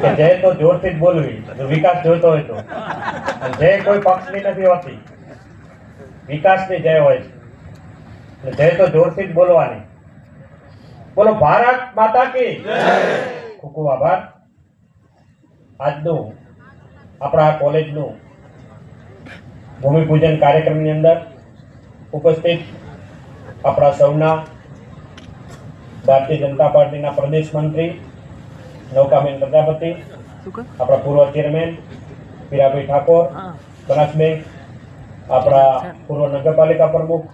કે જય તો જોરથી જ બોલવી, જો વિકાસ જોઈતો હોય તો. જય કોઈ પક્ષની નથી હોતી, વિકાસની જય હોય છે. જય તો જોરથી જ બોલવાની. બોલો ભારત માતા કી જય. ખૂબ ખૂબ આભાર. આજનું આપણા કોલેજનું ભૂમિપૂજન કાર્યક્રમની અંદર ઉપસ્થિત આપણા સૌના ભારતીય જનતા પાર્ટીના પ્રદેશ મંત્રી નૌકાબેન પ્રજાપતિ, આપણા પૂર્વ ચેરમેન પીરાભાઈ ઠાકોર બનાસ બેંક, આપણા પૂર્વ નગરપાલિકા પ્રમુખ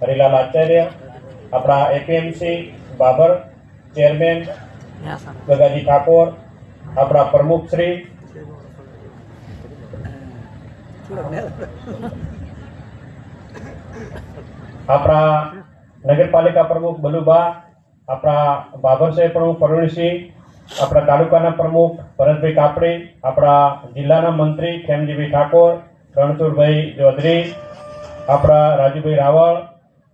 હરિલાલ આચાર્ય, આપણા એપીએમસી બાબર ચેરમેન ગગાજી ઠાકોર, આપણા પ્રમુખ શ્રી આપણા નગરપાલિકા પ્રમુખ બલુબા, આપણા બાબર સાહેબ પ્રમુખ પ્રવીણસિંહ, આપણા તાલુકાના પ્રમુખ ભરતભાઈ કાપડી, આપણા જિલ્લાના મંત્રી ખેમજીભાઈ ઠાકોર, રણછોડભાઈ ચૌધરી, આપણા રાજુભાઈ રાવળ,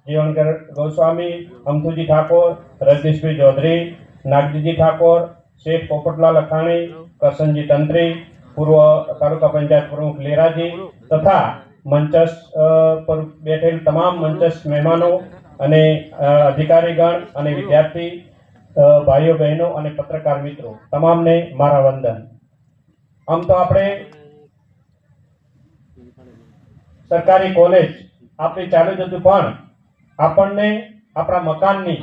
જીવનકર ગોસ્વામી, અમથુજી ઠાકોર, રજનીશભાઈ ચૌધરી, નાગજીજી ઠાકોર, શેઠ પોપટલાલ અખાણી, કરશનજી તંત્રી, પૂર્વ તાલુકા પંચાયત પ્રમુખ લેરાજી તથા મંચસ્થ પર બેઠેલ તમામ મંચસ્થ મહેમાનો અને અધિકારીગણ અને વિદ્યાર્થી ભાઈઓ બહેનો અને પત્રકાર મિત્રો તમામને મારા વંદન. આમ તો આપણે સરકારી કોલેજ આપણી ચાલુ જ હતું, પણ આપણને આપણા મકાનની